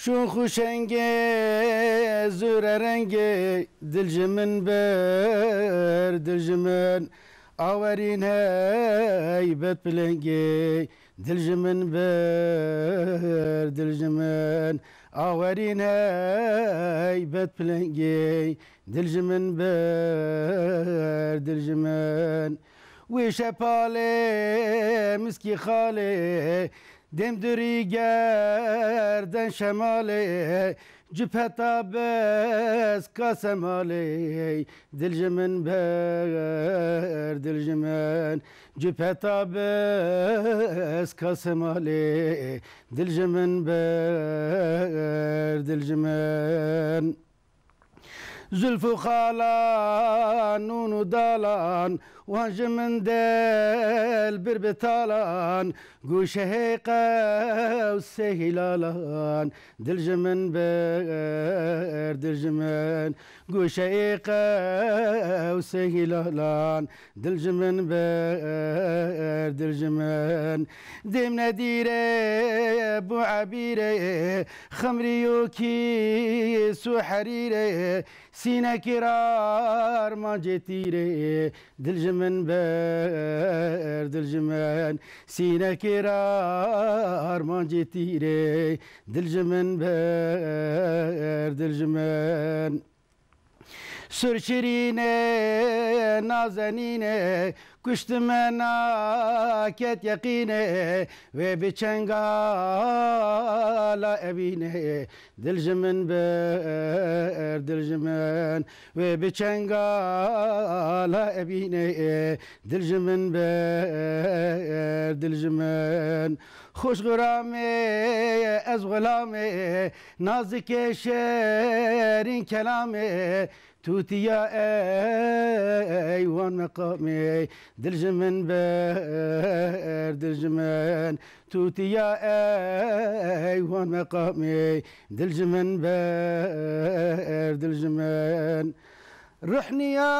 شون خوشنگه زور رنگه دلجمن بر دلجمن آورین هیبت پلنگه دلجمن بر دلجمن آورین هیبت پلنگه دلجمن بر دلجمن ویش پاله مسکی خاله دم دوری گردن شماله جبهتا بس کاسماله دلجمن بر دلجمن جبهتا بس کاسماله دلجمن بر دلجمن زلف خالان نون دالان وانج من دل بربتالان گوشه قوس هلالان دلجمن بر دلجمن گوشه قوس هلالان دلجمن بر دلجمن دم ندیره بو عبیره خمریو کی سو حریره سینه کرار ما جتیره دلجمن بر دلجمن سینه کرار ما جتیره دلجمن بر دلجمن سرشرینه نازنینه کشت من ناکت یقینه و بچنگالا ابینه دلجمن بر دلجمن و بچنگالا ابینه دلجمن بر دلجمن خوش غرامه از غلامه نازک شیرین کلامه توتيا ايوان مقامي دلجمن بر دلجمن توتيا ايوان مقامي دلجمن بر دلجمن رحني يا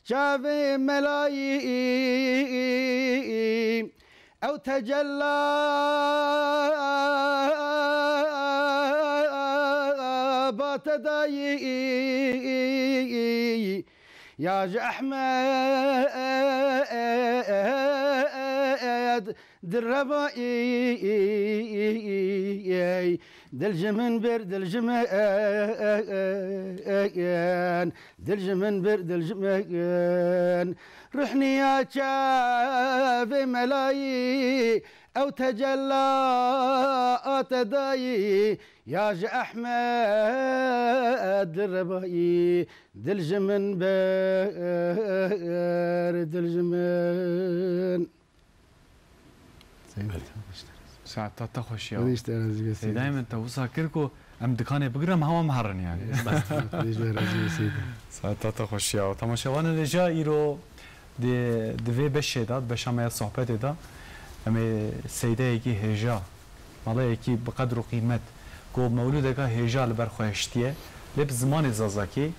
شافي ملايين أو تجلى باتداي يا أحمد دربائي دلجمن بر دلجمن دلجمن بر دلجمن رحني يا شافي ملاي أو تجلى أتداي يا أحمد دربائي دلجمن بر دلجمن ساعتها تخش يا دائما توصل كركو ام دكانه بقرا ما هو مهرن يعني ساعتها تخش يا تماشاوان رجا ايرو دي بشه داد بشامه صحبت دا ام سيده يكي هجا مالا يكي بقدر قيمت کو مولودك هجا لبرخوشتيه لب زمان زازاكي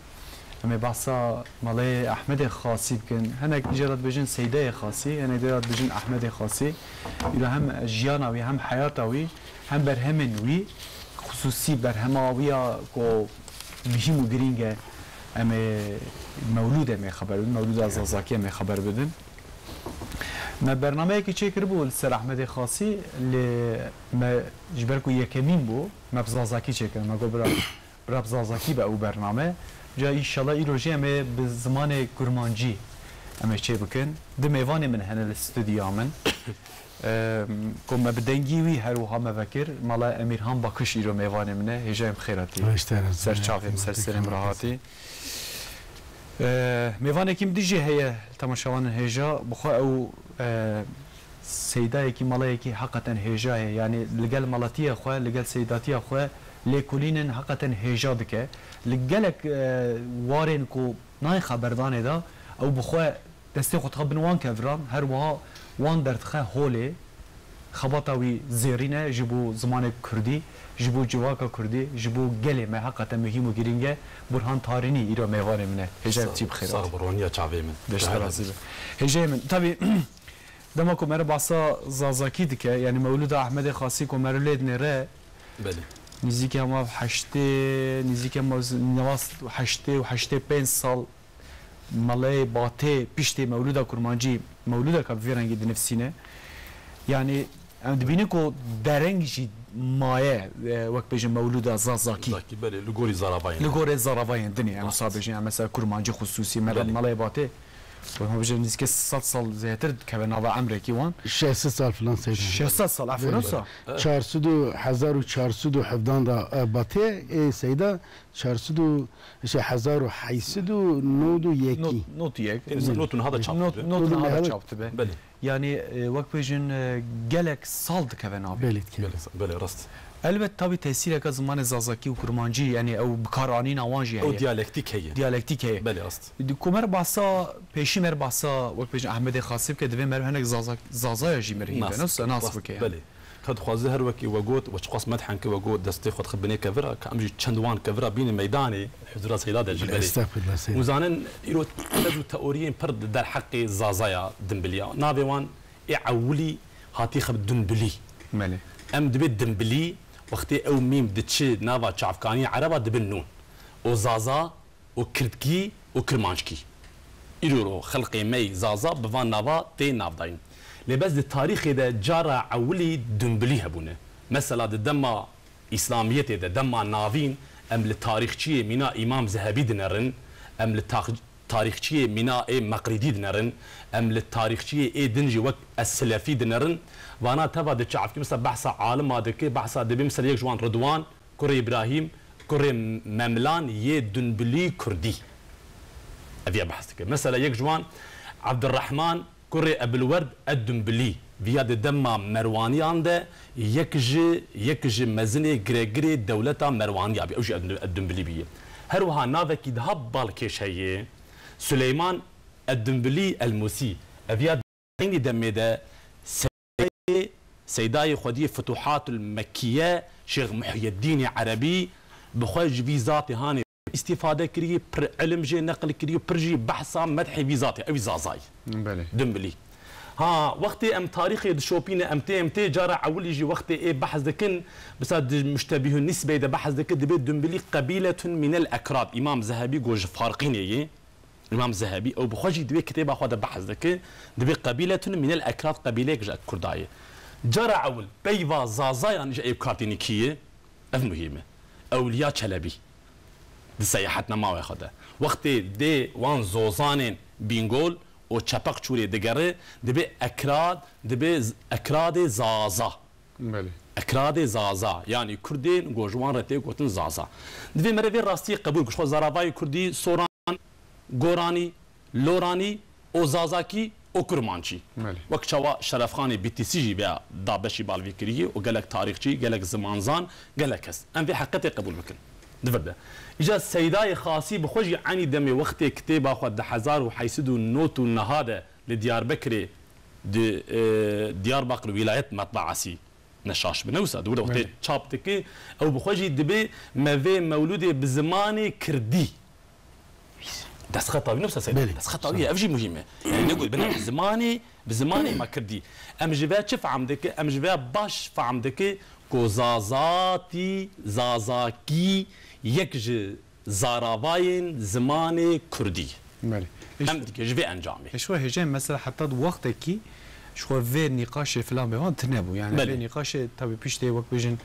ام بحثا مالا احمد خاصي بكن هناك جرات بجن سيده خاصي هناك جرات بجن احمد خاصي الى هم جيانوي هم حياتوي هم برهمنوي خصوصي برهماويا کو مهم گرینگه ام مولود ام خبر بدن مولود زازاکی ام خبر بدن ما برنامه کی چه کربو سر احمد خاصی ل ما جبرکو یکمین بو ما زازاکی چه کرد ما گو برا زازاکی به او برنامه جا ان شاء الله ایروجی ام به زمان کرمانجی ام چه بکن د میوان من هن الاستودیو من كم بدنجيوي هروها مفكر مالا أميرهان باكش إيرو ميوان منه هجايم خيراتي سر شافي سر سلم راحتي ميوان كيم ديجي هي تماشاوان هجا بخو أو سيدا كي مالا كي حقا هجا يعني لقال مالاتي أخو لقال سيداتي أخو لكلين حقا هجا دك لقالك وارن كو ناي خبردان دا أو بخو دستي خطاب بنوان كفران هروها وان درتخه هوله خبطاوي زيرينه جبو زمان كردي جبو جواكا كردي جبو قلي ما حقا مهم وجرينجا برهان تاريني إيرا ميواني منه هجاي بتجيب خيرات صار برونيا شعبي من دشتر عزيزة هجاي من طبي دمكو مر بعصا زازاكي دكه يعني مولود احمد خاصي کو مر لید نره بله نزیک ما حشته نزیک ما نواس حشته و حشته 5 سال مالای باته پیشته مولود کرمانجی مولود کا ویرنگی د نفسینه يعني دبینه کو درنگی مایه وقت بيجي مولود زازاكي بله لغوري زراباين لغوري زراباين دنيا مصابش يعني مثلا كرمانجي خصوصي مالای باته وهم بيجي نزيك 6 سال زيتر كبنا با امريكي وان 6 سال فلان سيد 6 سال عفوا نصا 1417 دا باتي اي سيدا 1401 نوت يك نوت هذا شاب نوت هذا شاب تبع بله يعني وقت بيجن جالك سال كبنا بله رست البته تابي تاثير زمان زازاكي وكرمانجي يعني او بكارانين اوانجي او ديالكتيك هي ديالكتيك هي بله رست كومر باسا بيشي مر باسا وقت بيجن احمد خاصب كدوي مر هنك زازا يجي مر هي نفس ناس بك بله كد خوازه هر وكي وقوت وشقاس مدحن كي وقوت دستي خد خبني كفرا كامجي چندوان كفرا بين ميداني حضور سيداد الجبلي وزانن يرو تلزو تاوريين برد در حق زازايا دنبليا نابيوان يعولي هاتي خب دنبلي مالي ام دبي دنبلي وقتي او ميم دتشي نافا تشافكاني عربا دبنون وزازا وكردكي وكرمانشكي يرو خلقي مي زازا بفان نافا تي نافداين لبس التاريخ ده جرى عولي دنبلي هبونه مثلا دما اسلاميته ده دما نافين ام لتاريخشيه منا امام ذهبي دنرن ام لتاريخشيه منا اي مقريدي دنرن ام للتاريخشيه اي دنجي وقت السلفي دنرن وانا تبا دتشعف مثلا بحث عالم هذاك بحث دبي مثلا يك جوان رضوان كوري ابراهيم كوري مملان ي دنبلي كردي ابي بحث مثلا يك جوان عبد الرحمن كوري ابو الورد الدنبلي فيا دما مرواني عنده يكجي مزني غريغري دولتا مرواني ابي اوجي الدنبلي بيه هروها نافكي دهب بالكيش هي سليمان الدنبلي الموسي افيا دني دميده سيداي خدي فتوحات المكيه شيخ محي الدين عربي بخوج فيزاتي هاني استفاده كري علم جي نقل كري برجي بحثا مدح فيزاتي او زازاي دنبلي ها وقتي ام تاريخي دشوبين امتي جرى عول يجي وقتي ايه بحث دكن بس مشتبه النسبه ده بحث دك دبي دنبلي قبيله من الاكراد امام ذهبي جوج فارقين ايه امام ذهبي او بخوجي دبي كتاب اخذ بحث دك دبي قبيله من الاكراد قبيله كردايه جرى عول بيفا زازاي يعني جاي كارتينيكيه مهمه اولياء شلبي دي سياحتنا ما ياخذها وقتي دي وان زوزانين بينغول و چپق چوری دگره دبی اکراد زازا بله اکراد زازا یعنی کردین گوجوان رته گوتن زازا دبی مروی راستی قبول کش خو زرابای کردی سوران گورانی لورانی او زازاکی او کرمانچی بله وقت چوا شرف خان بی تی سی جی بیا دابشی بالوی کریه و گلک تاریخچی گلک زمانزان گلک است ام في حقیقت قبول بکن دفرده إجا سيداي خاصي بخوجي عني دمي وقت كتاب أخذ ده حزار وحيسدو نوت النهادة لديار بكري ديار بكر ولاية مطبع عسي نشاش بنوسا دولة وقت شابتك أو بخوجي دبي مذي مولودي بزماني كردي دس خطاوي نفسها سيدي دس خطاوية أفجي مهمة يعني نقول بنا بزماني ما كردي أم جبات شف عمدك أم جبات باش فعمدك كو زازاكي يكج زاراواين زمان كردي مالي ام ديك جوي انجامي شو هجين مثلا حتى وقتك شو في نقاش فلان بهون تنبو يعني في نقاش تبي بيشتي وقت بيجن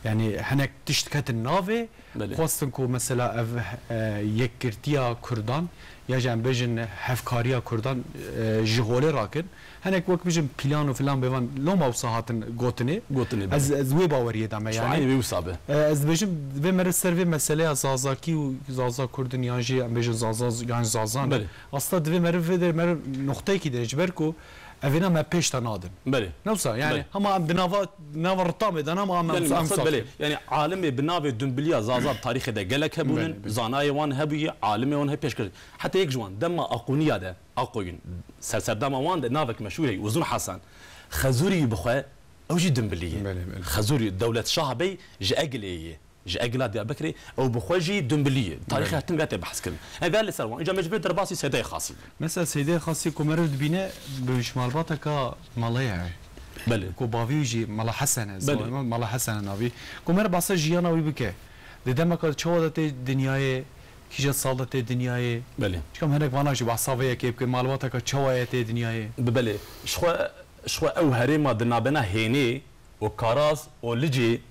يعني هناك تشتكت النافي خاصتكم مثلا يكرتيا كردان يجان بيجن هفكاريا كردان جغولي راكن هناك وقت بيجن بلان وفلان بيوان لو ما وصاهاتن غوتني از وي باوريه دام يعني شو عيني بيوصابه از بيجن بمر سيرفي مساله زازاكي وزازا كردن يانجي بيجن زازا يعني زازان اصلا دبي مر نقطه كي دجبركو افينا ما بيش تنادن بله نوصا يعني هما بنافا رطامه انا ما بله يعني عالمي بنافي دنبليا زازا بتاريخ ده قالك هبون زاناي وان هبي عالمي وان هبيش حتى يك جوان دم اقونيا ده اقوين سردام وان ده نافك مشهور وزن حسن خزوري بخوا او جي دنبليه بله بله. خزوري دوله شاه بي جاقليه جاقلا دي بكري او بخوجي دنبليه تاريخها تنقات بحث كل هذا اللي صار اجا مجبر درباسي سيداي خاصي مثلا سيدي خاصي كومرو دبينه بشمال باتا ماليه بله كو بافيجي مالا حسنه بله. مالا حسنه نابي كومر باسا جيانا وي بك ددما كل شو دنياي كيجا صالت دنياي بله كم هناك وانا جي بحسابيه كيف مالواتا كشوايت دنياي بله شخوا او هريما دنابنا هيني وكاراز ولجي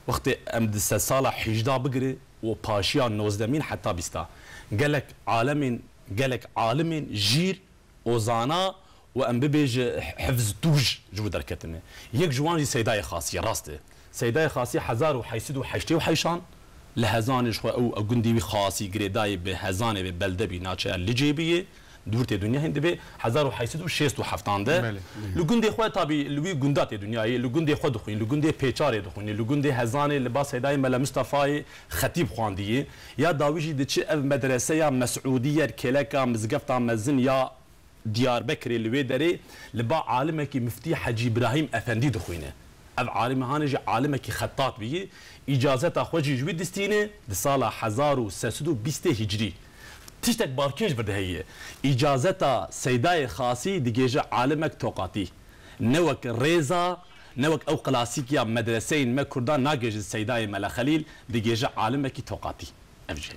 وقت امد سالا حجدا بقري وباشيا نوزدمين حتى بيستا قالك عالم جير وزانا وام ببيج حفظ توج جو دركتنا يك جوانجي سيداي خاصيه راسته سيداي خاصيه حزار وحيسد وحشتي وحيشان لهزان شو او جندي خاصي جريداي بهزانه ببلده بيناتش اللي دورت الدنيا هند به حزار وحيسد وشيست وحفتان ده لجندي خو تابي لوي جندات الدنيا لجندي خو دخين لجندي بيچار دخين لجندي هزانه لباس هداي ملا مصطفى خطيب خوانديه يا داويجي دتش مدرسه يا مسعوديه كلكا مزقفتا مزن يا ديار بكري لوي دري لبا عالمك مفتي حجي ابراهيم افندي دخينه اف عالم هانجي عالمك خطاط بيه اجازه اخوجي جوي دستينه لصاله 1320 هجري تشتك باركيش برده هي اجازه سيداي خاصي دجيجه عالمك توقاتي نوك ريزا نوك او كلاسيكيا مدرسين ما كردان ناجج السيداي ملا خليل دجيجه عالمك توقاتي افجي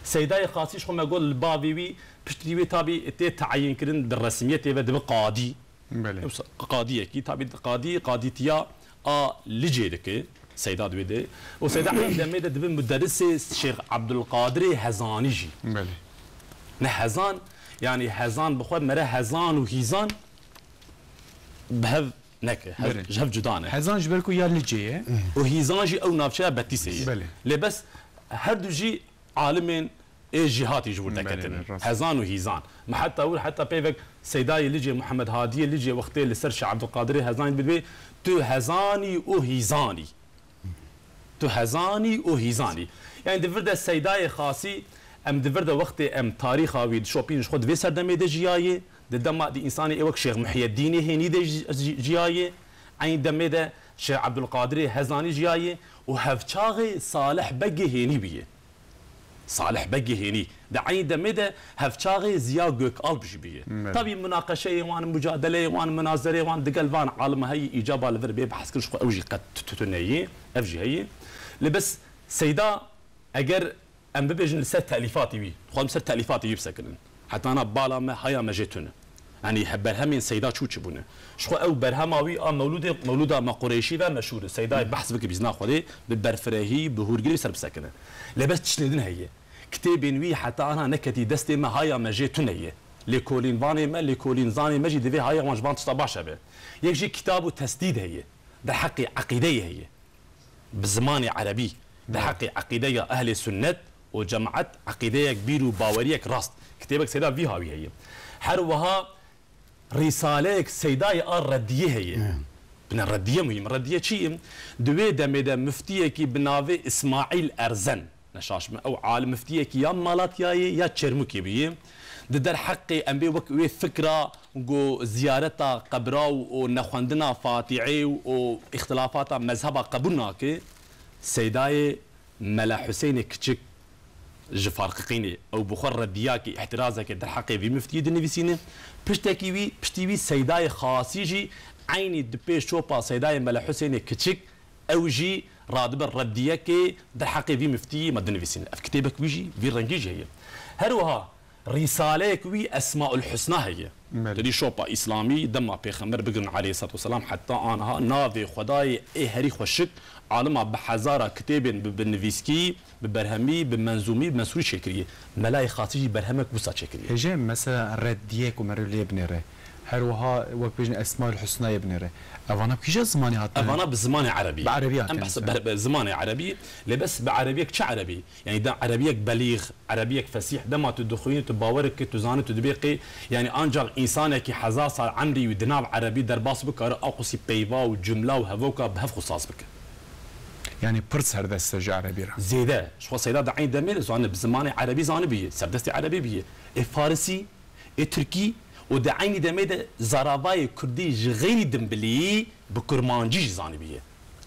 سيداي خاصي شو ما اقول البابي بشتري تابي تي تعين كرن بالرسميه تي بد قاضي بله قاضيه كي تابي قاضيتيا لجيدك سيداد ويدي وسيدا عندما دبن مدرس الشيخ عبد القادر هزانيجي بله نهزان يعني هزان بخو مره هزان وهيزان بهف نك جهف جدانه حزان جبركو يا لجي وهيزان جي او نافشا بتيسي بله. لبس هردو جي عالمين ايه جهات يجور دكتن هزان وهيزان ما حتى اقول حتى بيفك سيداي لجي محمد هادي لجي وقتي اللي سرش عبد القادر هزان بدوي تو هزاني وهيزاني تو هزاني وهيزاني يعني دفرد السيداي خاصي ام دفرد وقت ام تاريخا ويد شوبين خد في سردمي دجياي دما دي انساني ايوك شيخ محي الدين هني دجياي عين دمي ده شيخ عبد القادر هزاني جياي وهفشاغي صالح بقي هني بيه صالح بقي هني ده عين دمي ده هفشاغي زيا جوك البش بيه طبي مناقشه وان مجادله وان مناظره وان دقلبان عالم هي اجابه لفربي بحث كل شو اوجي قد تتنيي افجي هي لبس سيدا اجر ام ببيجن لسر تاليفاتي بي خو مسر تاليفاتي يبسكن حتى انا بالا ما هيا ما جيتنا يعني برهمين سيدا شو تشبونه شو او برهماوي مولوده ما قريشي و مشهور سيدا بحث بك بيزنا خولي ببرفرهي بهورجري سر بسكنه لبس تشندن هي كتاب وي حتى انا نكتي دستي ما هيا ما جيتنا هي لكولين فاني ما لكولين زاني مجي دفي هيا مجبان تطبع شبه يجي كتاب تسديد هي ده حقي عقيديه هي بزماني عربي ده حقي عقيديه اهل السنه وجمعت عقيدة كبير وباوريك راست كتابك سيدا فيها هي حروها رسالة سيداي ردية هي بنا ردية مهم ردية شيء دوي دمدا مفتية كي بنافي إسماعيل أرزن نشاش أو عالم مفتية كي يا مالات يا تشرمكي بيه در حقي أمبي وكوي فكرة جو زيارة قبرة ونخوندنا فاتعي واختلافات مذهب قبولنا كي سيداي ملا حسين كتشك جفارقيني او بخور ردياكي احترازك در حقي في مفتي دنيفيسينه بشتيوي سيداي خاصيجي عيني دبي شوبا سيداي ملا حسين كتشك اوجي رادب الردياكي در حقي في مفتي مدنيفيسينه اف كتابك ويجي في رنجيجي هي هروها رساله كوي اسماء الحسنى هي تدي شوبا اسلامي دما بيغمبر بقرن عليه الصلاه والسلام حتى انا نافي خداي ايه هري خوشك عالم بحزاره كتاب بالنفيسكي ببرهمي بمنزومي بمسوري شكريه ملاي خاطيجي برهمك بوسا شكريه هجا مثلا رديك ومرلي بنره هروها وقت بيجن اسماء الحسنى بنره افانا بكيجا زماني هات افانا بزماني عربي بعربيات ام بحسب زماني عربي لبس بعربيك تش عربي يعني ده عربيك بليغ عربيك فسيح ده ما تدخلين تباورك تزاني تدبيقي يعني انجل انسانك حزاص عمري ودناب عربي درباس بكر اقصي بيفا وجمله وهفوكا بهف خصاص بك يعني برس هذا السجع عربي زيدا شو سيدا ده عين دميل زاني بزماني عربي زاني بيه سردستي عربي بيه فارسي تركي ودعيني دميد زراباي كردي غير دمبلي بكرمانجي زانبيه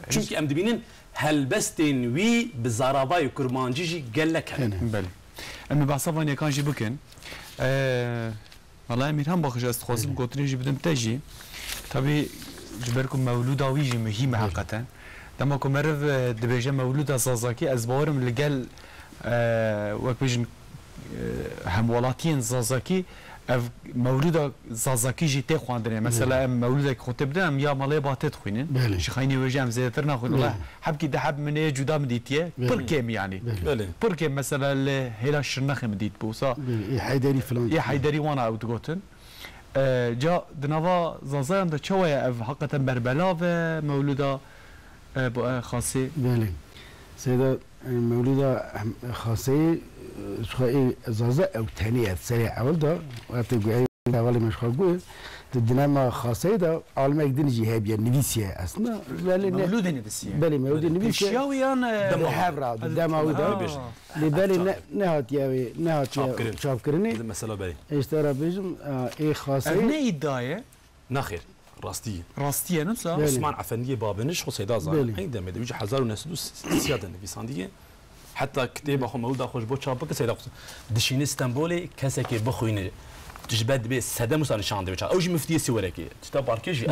çünkü em dibinin helbestên wî bi zarabayê kurmancî jî gelek hene. بله اما بحسابان یکان جی بکن والله امیر هم باخش است خواستم گوتنی جی بدم تجی طبعا جبرکم مولود آویجی مهم حقیقتا دما که مرف دبیجه مولود زازاکی از باورم لگل وقت بیشن همولاتین زازاکی مولود زازاکی جی تی خواندنه مثلا مولود که خطب دم یا مالی باتت خوینن شخینی وجه هم زیادتر نخوین الله حب کی ده حب منه جدا مدیتیه پر کم يعني پر کم مثلا هلا شرنخ مدیت بوسا حیدری فلان حیدری وانا او تقولن جا دنوا زازایم ده چویا اف حقیقتا بربلا و مولودا خاصی بله سيدا مولودا خاصي شخائي زازا او تانية سريع اول دا وقت قوي اولي مشخال قوي الدنما خاصي دا عالمك دنجي هابيا نفيسيا اصلا مولود نفيسيا بله مولود نفيسيا الشاويان حبرا دماوي دا لبالي نهات ياوي نهات شاب كرني المسألة بالي اشترى بيجم اي خاصي ابناء الداية ناخير راستية راستية نفسها عثمان عفندية بابنش خو سيدا زان عندما مدى بيجي 1900 نفيساندية حتى كتاب اخو مولود اخوش بو چاپک سيدا دشين اسطنبول كسكي بخوينه تجبد به صدام وصار نشان ده اوجي مفتي سوركي كتاب اركيجي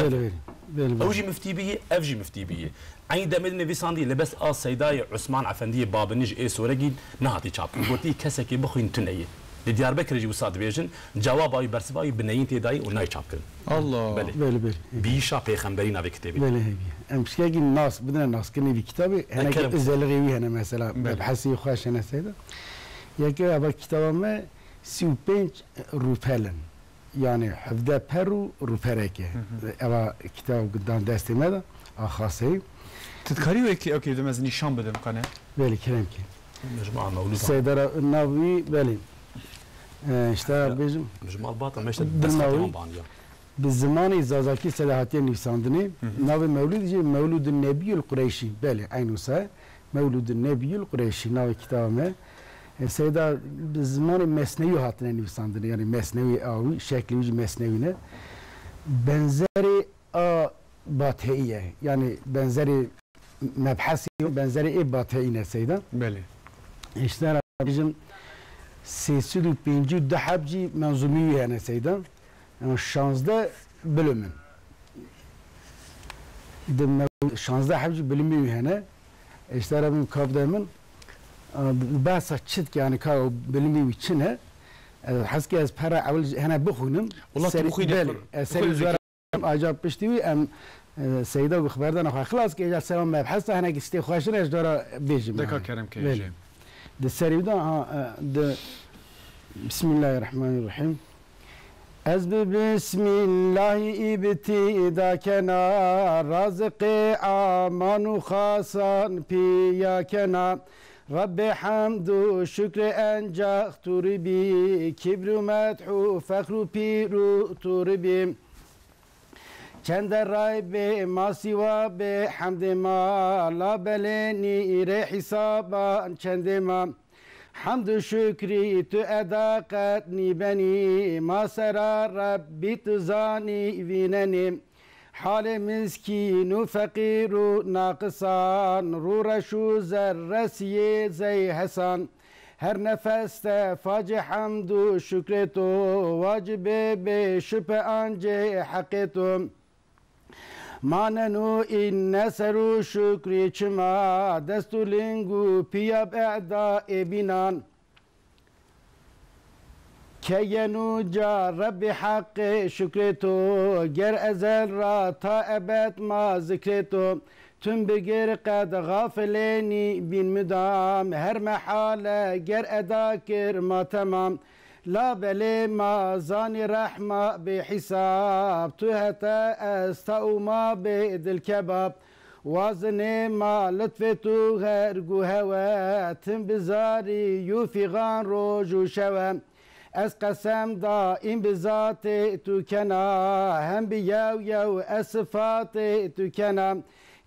اوجي مفتي به افجي مفتي به عندما مدى نفيساندي لبس سيدا عثمان عفندية بابنش اي سوركي نهاتي چاپک قلتي كسكي بخوين تنيه لديار بكر جي وصاد بيجن جواب اي برسباي بنين تداي وناي چاپكن الله بله بيشا پیغمبرين ابي كتابي بله هي امش كاجي الناس بدنا الناس كني بكتابي انا ازلغي هنا مثلا بحسي خوش انا سيدا ياكي ابا كتاب ما 35 روبلن يعني حفظه برو روبركه ابا كتاب قدام دستي ماذا خاصي تذكري اوكي ده مزني شام بدم قناه بله كلامك مجموعه مولود سيدرا النبي بله اشتغل بيجم مجموعه الباطن مش بالنسبه بالزمان زازاكي سلاحاتين نيساندني ناوي مولود جي مولود النبي القريشي بله عينو سا مولود النبي القريشي ناوي كتابه سيدا بالزمان مسنوي هاتنا نيساندني يعني مسنوي اوي شكل وجه مسنوي بنزري باطئيه يعني بنزري مبحثي بنزري ايه باطئيه سيدا بله اشتغل بيجم 350 حبجي منظوميه يعني سيدا شانزده بلومن دم شانزده حبجي بلوميه هنا اشترى من كاب دائما بس شت يعني كاو بلوميه وشنه حسكي از برا اول هنا بخونم والله تبخوني سري زوار اجاب بشتوي ام سيدا بخبردنا خلاص كي سلام مبحث هنا قستي خواشن اش دورا بيجم دكا كرم كي ده السري ده بسم الله الرحمن الرحيم بسم الله ابتداكنا رزق آمان خاصان بيا كنا رب حمد شكر أنجاخ تربي كبر مدح فخر بيرو تربي چند رای به ما سوا به حمد ما لا بلنی ره حسابا چند ما حمد و شکری تو ادا قدنی بنی ما سرا ربی تو زانی ویننی حال مسکین و فقیر و ناقصان رو رشو زرسی زی حسان هر نفس فاج حمد و شکر تو واجب به شپ انجه حق تو ماننو این سرو شکری چما دستو لنگو پیاب اعداء بینان که ینو جا رب حق شکر تو گر ازل را تا ابد ما ذکر تو تم بگر قد غافلینی بین مدام هر محاله گر ادا کر ما تمام لا بلي ما زاني رحمة بحساب تهتا استاو ما بيد الكباب وازني ما لطفتو غرقو هوا تنبزاري يوفي غان روجو شوا از قسم دا این بذات تو کنا هم بیاو یو اصفات تو کنا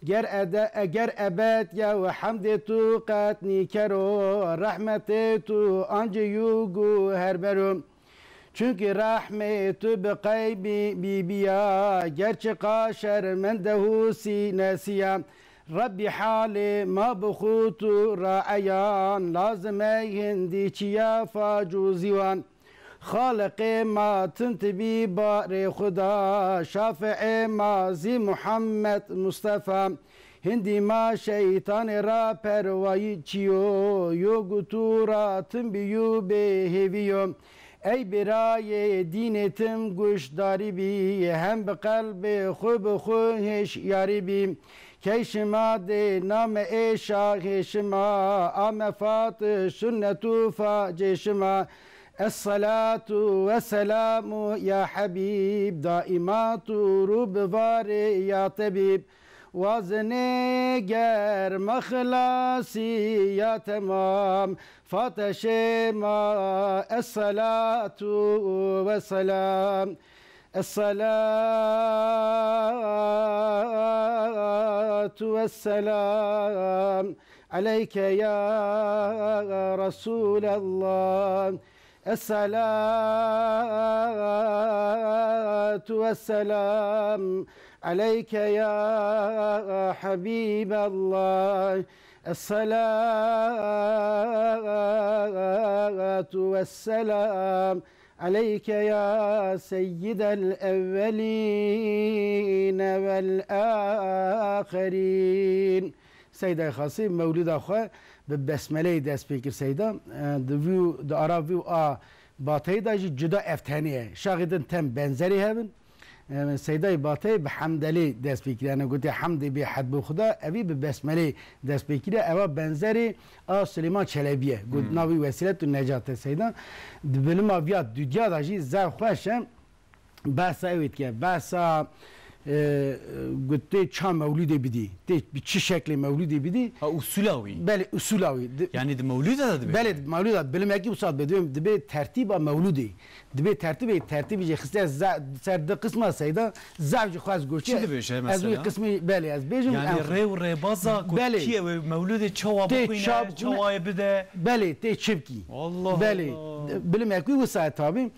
گر ابد یو حمد تو قطنی کرو رحمت تو آنجا یوگو هر برو Çünkü rahmetu bi qaybi bibiya gerçi kaşer mendehu sinesiya Rabbi hali ma bukhutu ra'ayan lazime hindi çiya facuzivan خالق ما تنتبي باري خدا شافع مازي محمد مصطفى هندي ما شيطان را پرواي چيو يو گتورا تنبيو بهويو ey biraye dinetim guşdari bi hem bi kalbi khub khuhiş yari bi keşma de nam eşa heşma amefat sünnetu faceşma الصلاة والسلام يا حبيب دائمات ربوار يا طبيب وزنگر مخلاصي يا تمام فاتشما الصلاة والسلام الصلاة والسلام عليك يا رسول الله الصلاة والسلام عليك يا حبيب الله الصلاة والسلام عليك يا سيد الأولين والآخرين سيدة خاصي مولود أخوة ببسمله دست بکر سیدا دویو دارا ویو باطی داشت جدا افتانیه شاهدن تم بنزری هبن سیدای باطی به حمدلی دست بکر یعنی گویی حمدی به حد بخدا اوی به بسمله دست بکره اوا بنزری سلیمان چلبیه گویی ناوی وسیله تو نجات سیدا دبلم آبیات دنیا داشت زر خوشم بس اوید که بس گویی چه مولودی بدی به چه شکلی مولودی بدی اصولاوی بله اصولاوی یعنی د مولود داد بله مولود داد بلم یکی بسات بدیم دبی ترتیب مولودی دبی ترتیبی خسته سر دو قسم سیدا زوج خواست گوشی چی بشه مثلا از اون قسمی بله از بیشم یعنی ری و ری بازا کی مولود چوا بکنه چوای بده بله تی چبکی الله بله بلم یکی بسات تابی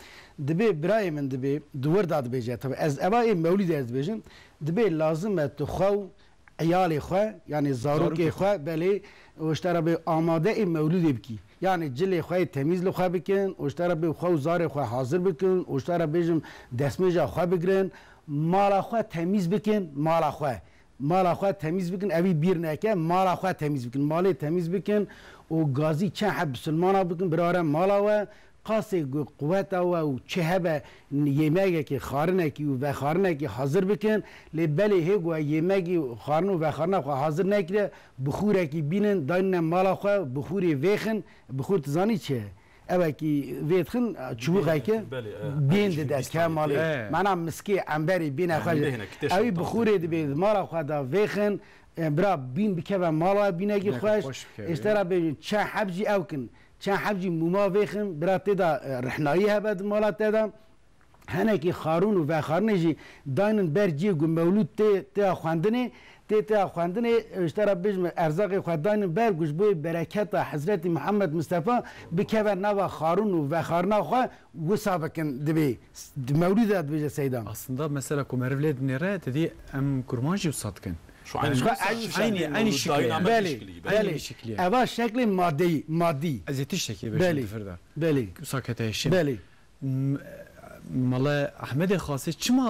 دبی برای من دبی دور داد بیجه تابی از اوای مولود از بیشم دبی لازمه تو خو عیال خو یعنی زاروک خو بله وشتره به آماده این مولود بکی یعنی جل خو تمیز لخو بکن وشتره به خو زار خو حاضر بکن وشتره بیشم دسمجا خو بگرن مال خو تمیز بکن مال خو تمیز بکن اوی بیر نکه مال خو تمیز بکن مال تمیز بکن و گازی چه حب سلمانا بکن براره مالا و قاسی قوت او چه هبه یمگه که خارنه کی و خارنه کی حاضر بکن لبلی هگو یمگی خارن و خارنه خو حاضر نکره بخوره کی بینن داین مالا خو بخوری ویخن بخور تزانی چه اوه کی ویدخن چوبه که بین دست که مالی منم مسکی انبری بین خو اوی بخوری دی مالا خو دا ویخن برا بین بکه مالا بینگی خوش اشترا به چه حبجی اوکن چه حبجی موما ویخم برات دا رحنایی هبد مالات دا هنکی خارون و خارنجی داینن برجی گو مولود تی خواندنه اشترا بجم ارزاق خداین برگوش بوی برکت حضرت محمد مصطفی بکبر نوا خارون و خارنا خو وسابکن دبی مولود داد بجه سیدان aslında mesela kumervled nere dedi em kurmancı satken شو aynı şekli بله اول شکل مادی ازیتی شکلی بشه فردا بله ساکته شیم بله مالا احمد خاصی چما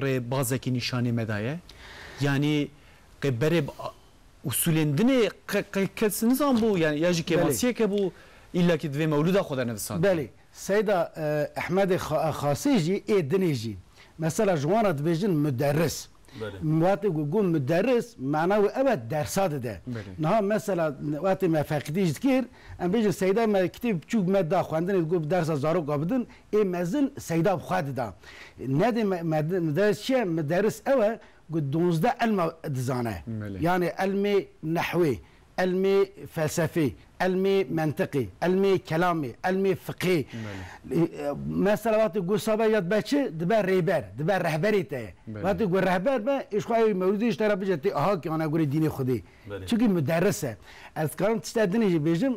ری بازکی نشانی مدایه یعنی قبره اصولندنه کسنیز هم بو یعنی یاجی که واسیه که بو ایلا که دوی مولودا خدا نویسان بله سیدا احمد خاصی جی ایدنی جی مثلا جوانا دبیجن مدرس وقتی گفتم مدرس معناه ابد درسات ده نه مثلا وقتی ما فقدیش کیر ام بیش سیدا ما کتاب چوب ماده خواندن گفت درس زارو قابدن این مزن سیدا خواند ده ندی مدرس چیه مدرس اوه قد 12 علم دزانه يعني علم نحوي علم فلسفي علم منطقي علم كلامي علم فقهي مثلا وقت تقول صبايات بچه دبر رهبر دبر رهبری ته وقت تقول رهبر با ايش خواهی مولودیش طرف بجتی آها که انا گوری دین خودی چونکه مدرسه از کارم تستدنی بیجم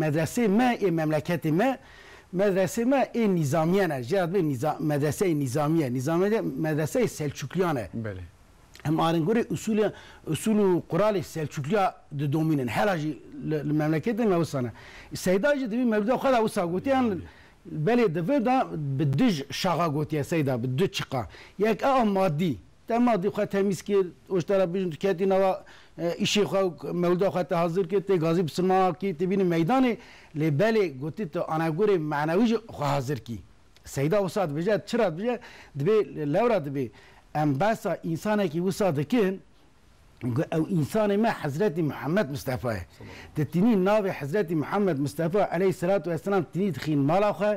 مدرسه ما ای مملکت ما مدرسه ما این نظامیه نه جهت به مدرسه نظامیه مدرسه سلجوقیانه بله هم آرنگوری اصول و قرال سلجوقیا دومینن هلاجی المملکت ما وصلنا سیدا جدی مبدا خدا وصا گوتیان بله دفعه دا بدج شاقا گوتیا سیدا بدج چقا یک مادی تا مادی خود تمیز کرد اشترا بیشتر کتی نوا ایشی خود مولدا خود حاضر کرد غازی بسرما کی تبین میدان لبله گوتی تو آنگوری معنوی حاضر کی سیدا وصاد بجد چرا بجد دبی لورا دبی ام بس انسان کی وصاد کن او انسان ما حضرت محمد مصطفى تتنين ناوي حضرت محمد مصطفى عليه الصلاه والسلام تني دخين مالا خو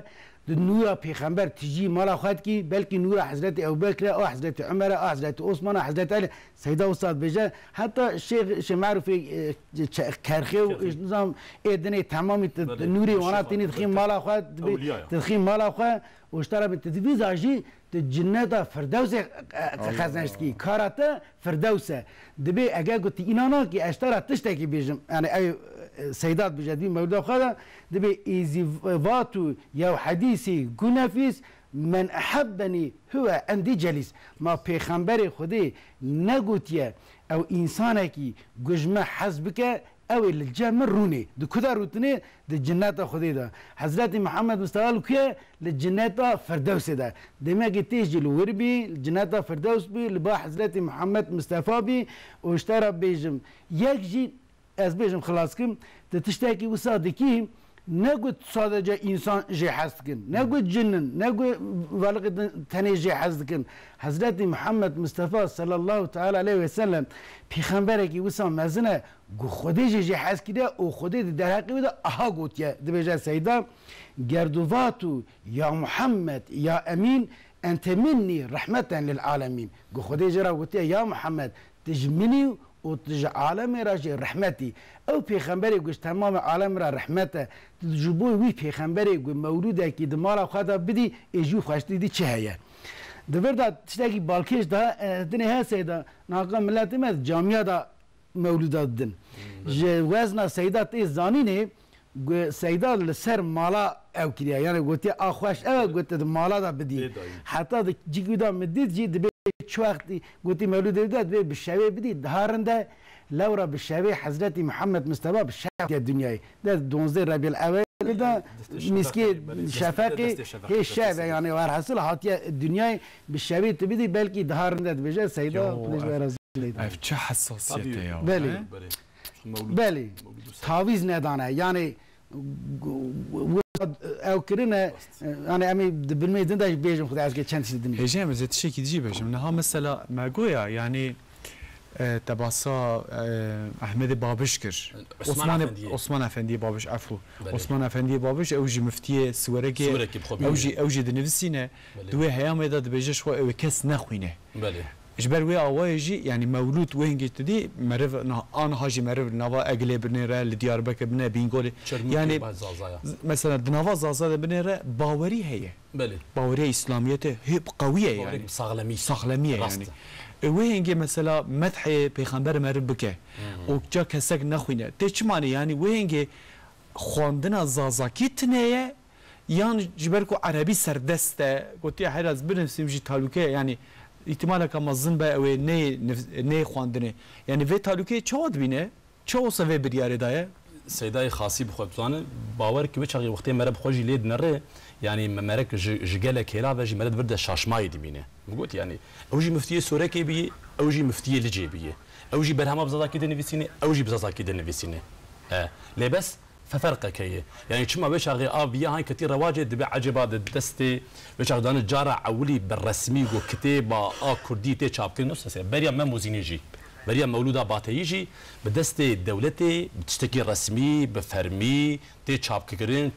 نور پیغمبر تجي مالا خد کی بلکه نور حضرت ابوبکر او حضرت عمر او حضرت عثمان او حضرت علی سیدا استاد بجا حتی شیخ معروف کرخی و نظام ادنی تمام نوری وانا تني دخين مالا خد تدخين مالا خو واشترى بالتدويز اجي الجنة فردوس خزنشتكي كارتا فردوسة دبي اجا قلت انانا كي اشترى تشتكي بيجم يعني اي سيدات بجدين موضوع خذا دبي ايزي فاتو يا حديثي كنافيس من احبني هو عندي جليس ما بيخنبري خدي نقوتيا او انسانكي جمع حسبك او الجامع روني دو كذا روتني دو جنات خدي ده حضرت محمد مستوى كيه للجنات فردوس ده دماغي تيجي الوربي الجنات فردوس بي لبا حضرت محمد مصطفى بي واشترى بيجم يجي از بيجم خلاص كم تشتكي وصادقين نقول صادق انسان جي حسكن نقول جنن نقول ولقد تاني جي حسكن حضرت محمد مصطفى صلى الله تعالى عليه وسلم پیغمبرك وسام مزنه گو خودی جي حسكده او خودی در حق بده اها گوتيه دبجا سيدا گردواتو يا محمد يا امين انت مني رحمه للعالمين گو خودی جرا گوتيه يا محمد تجمني وتج عالم راجع رحمتي او پیغمبری گوش تمام عالم را رحمته تجربه وی پیغمبری گو مولوده کی دمارا خدا بدی اجو خوشتی دی چه هيا دبردا تشتاقي بالكيش دا دني هسيدا ناقا ملت مد جامعه دا مولوده دن وزن سيدات زانينه سيدا لسر مالا او كريا يعني قلت اخوش او قلت مالا دا بدي حتى جيكو دا مديد جي دبي شو وقتي قلت مولود داد بالشاوي بدي دهارنده لورا بالشاوي حضرت محمد مصطفى بالشاوي الدنيا ده دونزي ربيع الاول ده مسكين شفاقي هي الشعب يعني وارحصل هاتيا الدنيا بالشاوي تبدي بلكي دهارنده بجا سيدا بليش چه حساسیته یا بله تعویض ندانه یعنی او کرنه يعني امي بالميدان داش بيجم خد عايز كان تشدني هجام زيت شي كي تجي بيجم نها مثلا ما قويا يعني تباسا احمد بابشكر عثمان افندي بابش عفو عثمان افندي بابش اوجي مفتي سوركي اوجي دنفسينه دوي هيام يدا بيجش خو كاس نخوينه بله اجبر وي اواجي يعني مولود وين جيت دي مرف انا هاجي مرف نوا اقلي بنيره لديار بك بنا بينقول يعني مثلا دنوا زازا بنيره باوري هي بله باوري اسلاميته هي قويه يعني صغلميه يعني وين جي مثلا مدح پیغمبر مرف بك وجا كسك نخوينه تش معنى يعني وين جي خواندنا زازا كيتنيه يعني جبركو عربي سردسته قلت يا حراز بنفسي مجي تعلقه يعني احتمالا كما ظن بقى او ني خواندنه يعني في تعلقه چود بينه چو سوي برياره دايه سيداي خاصي بخوتانه باور كي وچغي وقت مره بخوجي ليد نره يعني ممرك جگله كيلا وجي مرد برده شاشماي دبينه قلت يعني اوجي مفتي سوركي بي اوجي مفتي لجيبيه اوجي برهما بزاكي دنفسينه اوجي بزاكي دنفسينه لي بس ففرقك هي يعني كما بشغي ابيا هاي كثير رواجه دبي عجبات الدستي بشغ دان الجاره عولي بالرسمي وكتابه كردي تي شابكن نفس بريا ما موزينيجي بريا مولوده باتيجي بدستي دولتي بتشتكي رسمي بفرمي تي شابكرين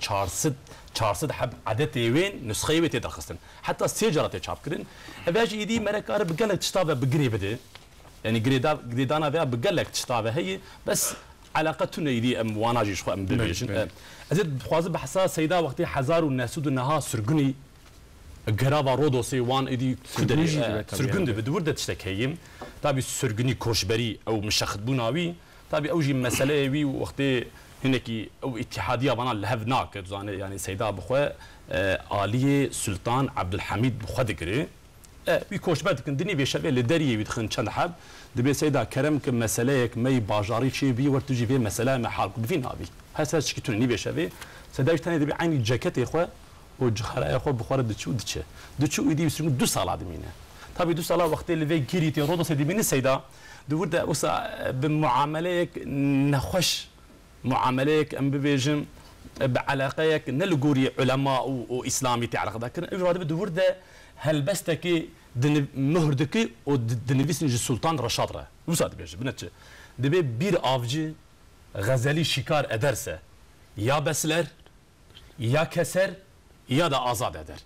400 حب عدد وين نسخه وي تدخستن حتى السجره تي شابكرين اباجي ايدي مركار بقلك تشتابه بقري بده يعني قريدانا بها بقلك تشتابه هي بس علاقتنا يدي ام وانا شو ام دبيجن ازيد بخواز بحساس سيدا وقتي حزار والناس انها سرقني قرابه رودوسي وان ايدي كدري سرقند بدورده تشتكيم تابي سرقني كوشبري او مشخدبوناوي تابي اوجي مساله وي وقتي هناكي او اتحاديه بنا لهفناك يعني سيدا بخوا آلیه سلطان عبدالحمید بخوا دگری بی کوشبت کندنی به شبه لدریه بیدخن چند حب دبی سیدا کرم که مسئله یک می باجاری چی بی ورتو جی به مسئله محال کو بفین هابی هسه چی که نی به شبه سیدا تانی دبی عین جاکت خو و جخره خو بخوره دچو ایدی بسرون 2 سال ادمینه طبعا 2 سال وقتی لی گیریتی رودو سیدی بینی سیدا دورده وسا بمعامله نخوش معامله ام ببيجم بعلاقيك نلقوري علماء واسلامي تعرف لكن اجوا دور ده هل بستك مهردك ودنفيس نجي السلطان رشاد وساد بيجي بنت دبي بير افجي غزالي شكار ادرسه يا بسلر يا كسر يا دا ازاد ادر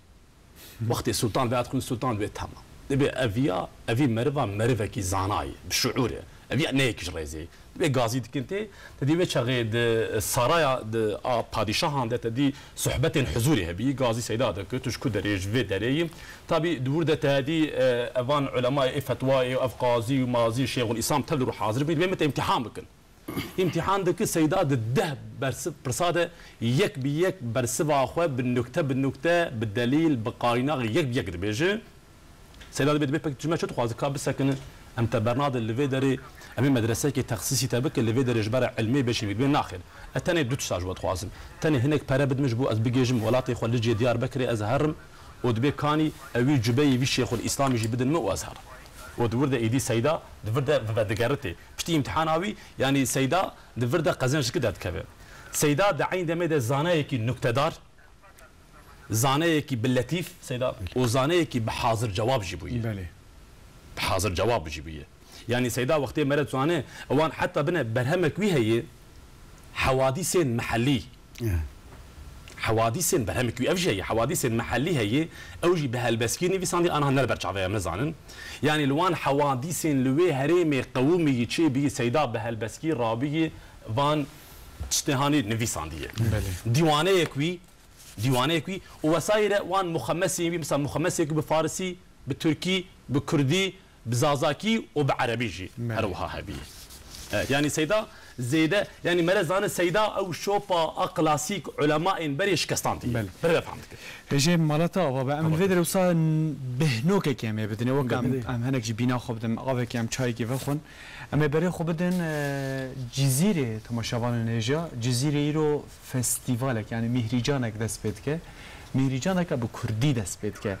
وقت السلطان بعد كل السلطان بيت تمام دبي افي مرفا كي زاناي بشعوره ابي نيك ريزي به غازی دکنته تدی به چغید سرایا د پادشاهان ده تدی صحبت حضوری هبی غازی سیدا ده که توش کدریج و دریم طبی دور ده تدی اوان علماء فتوای و افقازی و مازی شیخ الاسلام تل رو حاضر بید به امتحان بکن امتحان ده که سیدا ده برس پرساده یک بی یک برس واخو بالنکته بالدلیل بقارینه یک بی یک بیجه سیدا بید به جمعه چه خواز کا بسکنه ام تبرناد اللي داري امي مدرسه كي تخصصي تبك اللي داري جبر علمي باش بين ناخر الثاني دو تساج ود خوازم ثاني هناك بارا بدمج بو از بيجم ولاتي خلجي ديار بكري ازهرم ودبي كاني اوي جبي الشيخ الاسلام يجي بدن مو ازهر ودورده ايدي سيدا دورده بدغرتي بشتي امتحاناوي يعني سيدا دورده قزنش كده تكبه سيدا دعين دمد زانه كي نكتدار زانه كي باللطيف سيدا وزانه كي بحاضر جواب جيبويه بله حاضر جواب جيبيه يعني سيدا وقتي مرت زانه اوان حتى بنا برهمك وي هي حوادث محلي حوادث برهمك وي افجي حوادث محلي هي اوجي بهالبسكيني في ساندي انا هنر برچاوي مزانن يعني لوان حوادث لوي هريمي قومي تشي بي سيدا بهالبسكي رابي وان تشتهاني نفيسانديه ديوانه كوي ووسائل وان مخمسي مثلا مخمسي بفارسي بالتركي بكردي بزازاكي وبعربيجي اروها هبي يعني سيدا زيده يعني مرزان سيدا او شوبا كلاسيك علماء بريش كستانتي بل فهمتك هجي مالتا وبا من فيدر وصا بهنوك كيما بدنا وقام ام هناك جبينا خو بدن قاوه كيم چاي كيفخون اما بري خو بدن جزيره تماشاوان نيجا جزيره يرو فستيفالك يعني مهرجانك دست بيتك مهرجانك بكردي دست بيتك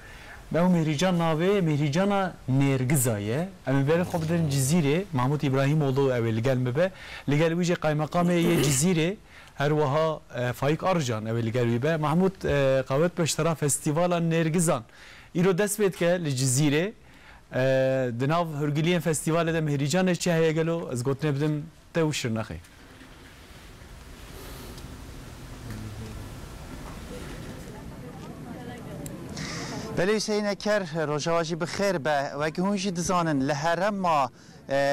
به مهرجان ناوه مهرجان نرگزایه اما بر خوب در جزیره محمود ابراهیم اولو اول گل مبه لگل ویژه قایمقام یه جزیره هر وها فایق ارجان اول گل به محمود قوت بشترا فستیوال نرگزان ایرو دست بید که لجزیره دناو هرگلین فستیوال ده مهرجان چه هیا گلو از گوتنه بدم توشر نخی بله حسین کر روزاوی بخیر به و گهونجی دزانن لهرم ما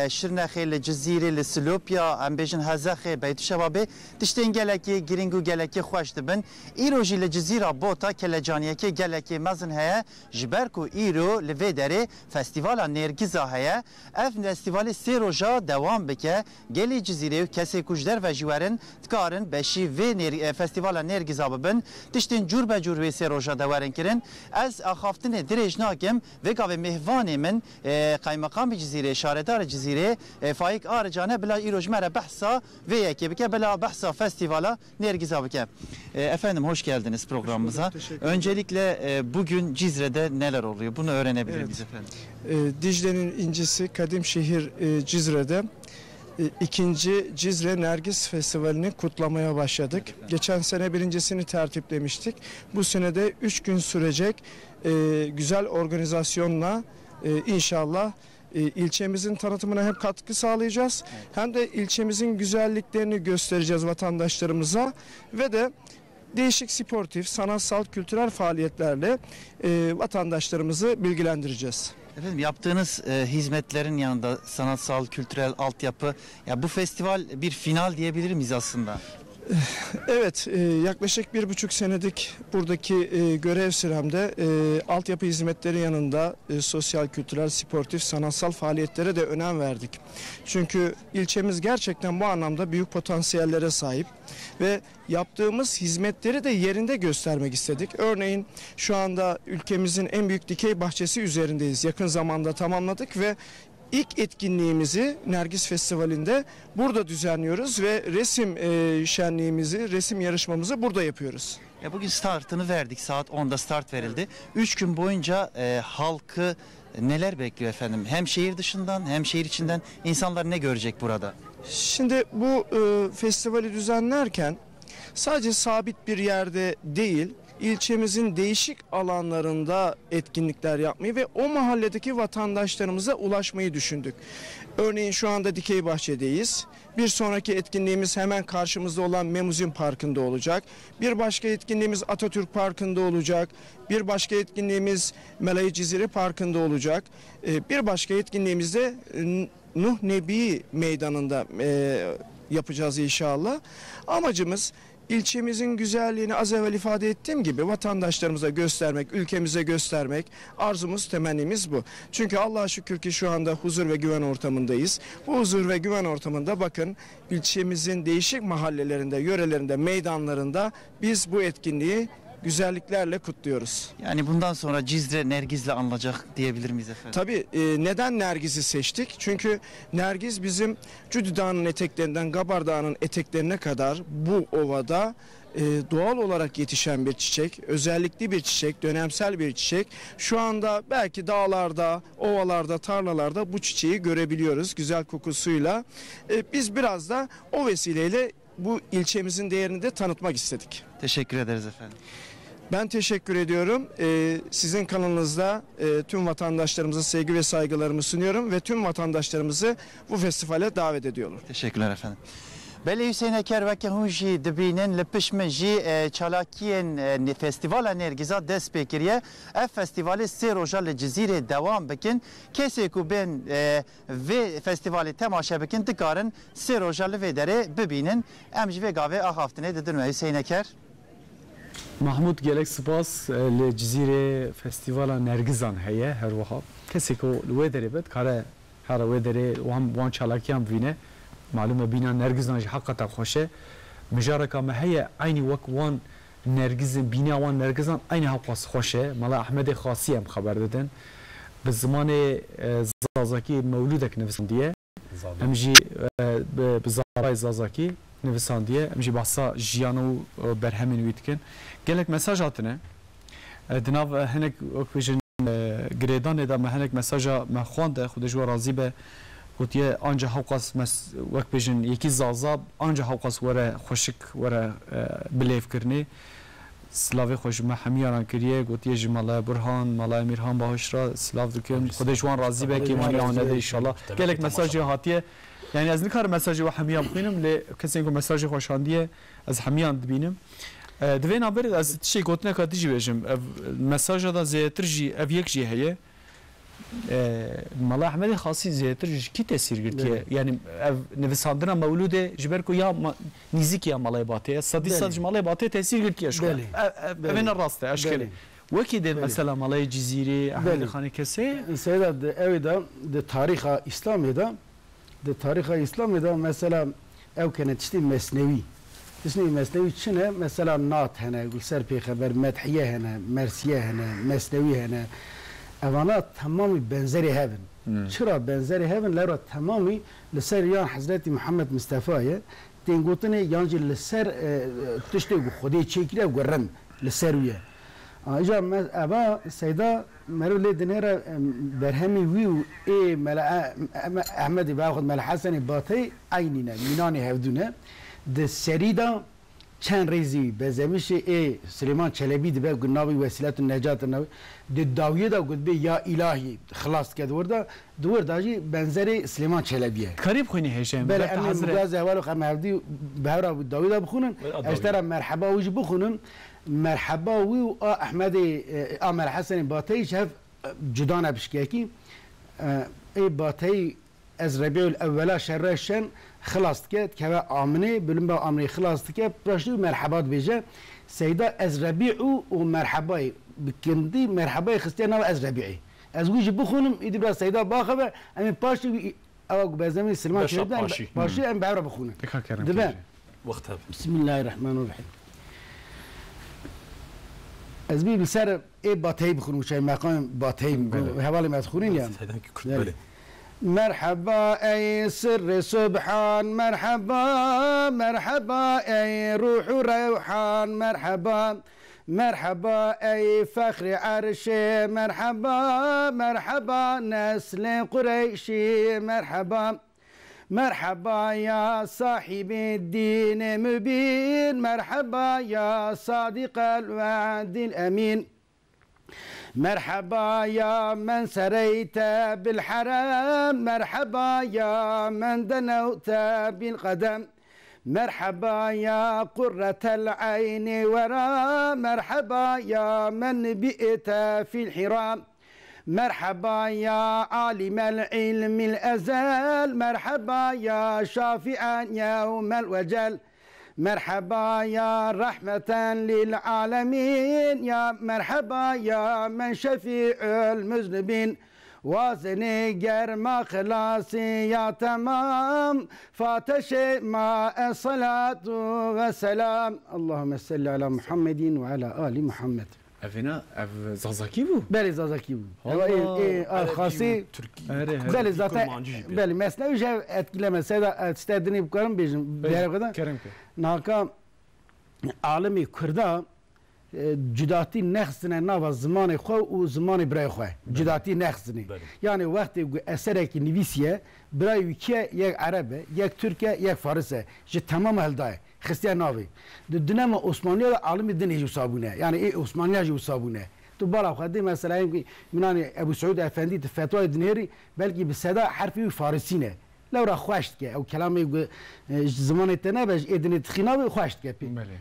شرنخی لجزیره لسلوپیا ام بیشن هزخه بیت شبابه تشتین گلکی گرینگو گلکی خوش دبن ایروجی لجزیره بوتا کلجانیه که گلکی مزن هیا جبرکو ایرو لویدره فستیوال نرگیزا هیا اف فستیوال سه روزا دوام بکه گلی جزیره و کسی کجدر و جوارن تکارن بشی و فستیوال نرگیزا ببن تشتین جور به جور و سه روزا دوارن کرن از اخافتن درج ناکم و گاو مهوان من قایمقام جزیره شاردار جزیره فایق آرجانه بلا ایروج مره بحثا و یکی بکه بلا بحثا festivala Nergiz'a bike. Efendim hoş geldiniz programımıza. Öncelikle bugün Cizre'de neler oluyor? Bunu öğrenebilir miyiz efendim? Dicle'nin incisi kadim şehir Cizre'de ikinci Cizre Nergiz Festivali'ni kutlamaya başladık. Geçen sene birincisini tertiplemiştik. Bu sene de 3 gün sürecek güzel organizasyonla inşallah ilçemizin tanıtımına hem katkı sağlayacağız hem de ilçemizin güzelliklerini göstereceğiz vatandaşlarımıza ve de değişik sportif, sanatsal, kültürel faaliyetlerle vatandaşlarımızı bilgilendireceğiz. Efendim yaptığınız hizmetlerin yanında sanatsal, kültürel altyapı, ya bu festival bir final diyebilir miyiz aslında? Evet, yaklaşık 1,5 senedik buradaki görev süremde altyapı hizmetleri yanında sosyal, kültürel, sportif, sanatsal faaliyetlere de önem verdik. Çünkü ilçemiz gerçekten bu anlamda büyük potansiyellere sahip ve yaptığımız hizmetleri de yerinde göstermek istedik. Örneğin şu anda ülkemizin en büyük dikey bahçesi üzerindeyiz. Yakın zamanda tamamladık ve İlk etkinliğimizi Nergis Festivali'nde burada düzenliyoruz ve resim şenliğimizi, resim yarışmamızı burada yapıyoruz. Bugün startını verdik. Saat 10'da start verildi. 3 gün boyunca halkı neler bekliyor efendim? Hem şehir dışından hem şehir içinden insanlar ne görecek burada? Şimdi bu festivali düzenlerken sadece sabit bir yerde değil, ilçemizin değişik alanlarında etkinlikler yapmayı ve o mahalledeki vatandaşlarımıza ulaşmayı düşündük. Örneğin şu anda Dikeybahçe'deyiz. Bir sonraki etkinliğimiz hemen karşımızda olan Memuzin Parkı'nda olacak. Bir başka etkinliğimiz Atatürk Parkı'nda olacak. Bir başka etkinliğimiz Melayı Ciziri Parkı'nda olacak. Bir başka etkinliğimiz de Nuh Nebi Meydanı'nda yapacağız inşallah. Amacımız İlçemizin güzelliğini az evvel ifade ettiğim gibi vatandaşlarımıza göstermek, ülkemize göstermek, arzumuz, temennimiz bu. Çünkü Allah'a şükür ki şu anda huzur ve güven ortamındayız. Bu huzur ve güven ortamında bakın ilçemizin değişik mahallelerinde, yörelerinde, meydanlarında biz bu etkinliği güzelliklerle kutluyoruz. Yani bundan sonra Cizre Nergiz'le anılacak diyebilir miyiz efendim? Tabii neden Nergiz'i seçtik? Çünkü Nergiz bizim Cüdü Dağı'nın eteklerinden Gabar Dağı'nın eteklerine kadar bu ovada doğal olarak yetişen bir çiçek, özellikli bir çiçek, dönemsel bir çiçek. Şu anda belki dağlarda, ovalarda, tarlalarda bu çiçeği görebiliyoruz güzel kokusuyla. Biz biraz da o vesileyle bu ilçemizin değerini de tanıtmak istedik. Teşekkür ederiz efendim. Ben teşekkür ediyorum. Sizin kanalınızda tüm vatandaşlarımıza sevgi ve saygılarımı sunuyorum ve tüm vatandaşlarımızı bu festivale davet ediyorum. Teşekkürler efendim. Belli Hüseyin Eker ve Kehunji dibinin lepişmeji çalakiyen festivala Nergiz'a dest bekiriye. Ev festivali se roja le Cizire devam bikin. Kese ku ben ve festivali temaşa bikin dikarın se roja le vedere bibinin. Emji ve gave ahaftine dedirme Hüseyin Eker. Mahmud gelek spas le Cizire festivala Nergizan heye her vaha. Kese ku vedere bet kare her vedere wan çalakiyan vine. معلومه بينا نرجزنا حقا خوشه مجاركا ما هي عيني وك وان نرجز بينا وان نرجزان عيني هقص خوشه ملا احمد خاصيه خبر دادن بالزمان زازاكي مولودك نفسان ديه امجي بزارای زازاكي نفسان ديه امجي بحثا جيانو برهمين ويتكن قالك مساج عطنا دناف هناك وكبيجن گریدان دا ما هناك مساجا ما خوانده خود جو راضی به گوتیه آنجا هوقاس وقت بیشن یکی زازاب آنجا هوقاس وره خوشک وره بلیف کرنی سلاوی خوش ما همیان کریه گوتیه جماله برهان مالای میرهان باهش را سلاو دکن خودشوان راضی به کی مانی آنده انشالله گلک مساجی هاتیه یعنی از نکار مساجی و همیان بخینم ل کسی که مساجی خوشاندیه از همیان دبینم دوین آبر از چی گوتنه کاتیجی بیشم مساجا دا زیترجی اویک جی هیه مالا احمد خاصی زیاتر کی تاثیر گرفته یعنی نویساندن مولود جبرکو یا نزدیک یا مالای باته صدی صد مالای باته تاثیر گرفته اشکال من راسته اشکال وکی مثلا مالای جزیره احمد خان کسی سیدا اویدا د تاریخ اسلامی دا د تاریخ اسلامی دا مثلا او كانت تشتي مسنوي تشتي مسنوي شنو مثلا نات هنا سر پیغمبر مدحیه هنا مرسیه هنا مسنوی هنا اوانا تمامی بنزری هبن چرا بنزری هبن لرا تمامی لسر یان حضرت محمد مصطفی تنگوتنه یانجی لسر تشتی خودی چیکره گرن لسر ویه اجا ابا سیدا مرو لدنيرا برهمي ويو اي ملا احمد باخذ ملا حسن باطي عيننا ميناني هودونه د سريدا چند ریزی بزمش ای سلیمان چلبی دبه گناوی وسیلت النجات النبی د داویه دا گفت به یا الهی خلاص کرد ورده دور داجی بنظر سلیمان چلبیه قریب خونی هشام بله امی مجاز اول خم هفدی بهرا داویه بخونن اشترا مرحبا ویج بخونن مرحبا وی احمد عامر حسن باطی شف جدان بشکی ای باطی از ربيع الاول شرشن خلاص كات كوا امني بلمبا امني خلاص كات براشدو مرحبات بيجا سيدا از ربيع ومرحبا بكندي مرحبا خستينا از ربيعي از ويجي بخونم يدي برا سيدا باخبه امي باشي او بزمن سلمان شهدان باشي ام بعرف بخونه دبا وقتها بسم الله الرحمن الرحيم ازبي بسر ايه باتي بخون وشاي مقام باتي حوالي ما تخونين يعني مرحبا اي سر سبحان مرحبا مرحبا اي روح روحان مرحبا مرحبا اي فخر عرشي مرحبا مرحبا نسل قريشي مرحبا مرحبا يا صاحب الدين مبين مرحبا يا صادق الوعد الأمين مرحبا يا من سريت بالحرام مرحبا يا من دنوت بالقدم مرحبا يا قرة العين ورا مرحبا يا من بئت في الحرام مرحبا يا عالم العلم الأزل مرحبا يا شافعا يوم الوجل مرحبا يا رحمة للعالمين يا مرحبا يا من شفيع المذنبين وازني ما خلاصي يا تمام فاتشي مع الصلاة والسلام اللهم صل على محمد وعلى آل محمد افينا اف زازاكي بو بله زازاكي بو ايه خاصي بله zaten بله مثلا وجه etkileme seda istediğini bukarım bejim bir kadar كرم naka alemi kurda cüdati nexsine nava zamanı xo u zamanı bray xo cüdati nexsine yani vakti esereki nivisiye bray ülke yek arabe yek türkiye yek farisa je tamam helday Hristiyan navi. Dönem Osmanlı'da alimi din hiç sabune. Yani Osmanlı'ya hiç sabune. Tu bala khadi mesela ki minani Ebu Saud Efendi fetva dinleri belki bir seda harfi farisine. لو را خوشت که او کلامي زمان تنابج ادني تخيناوي خوشت که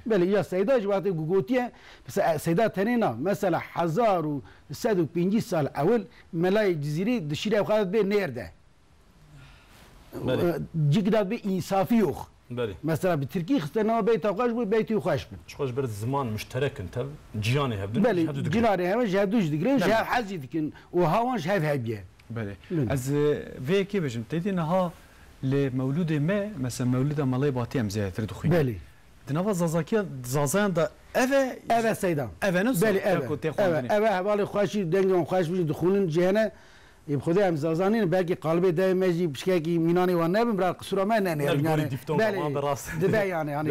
بله يا سيدا جواتي غوغوتيه بس سيدا تنينا مثلا 1150 سال اول ملاي جزيره دشيره خالد به نيرده جيكداد به انصافي يوخ بله مثلا بتركي خستنا بيت اوقاش بيتي خوش بن خوش برد زمان مشترك انت جياني هبدن بله جياني هم جهدوش دغري جه حزي دكن وهاون شايف هبيه بله از فيكي بجم تيدينها لمولود ما مثلا مولود مالي باتي ام زياتر دخين بله دنوا زازاكي زازان دا اه سيدان اه نص بله اه حوالی خوشی دنگم خوش بجن دخولن جهنه يب خدي هم زازانين باقي قلبي دائما يجي بشكاكي ميناني وانا بمرا قصورة ما ناني يعني بالي دبا يعني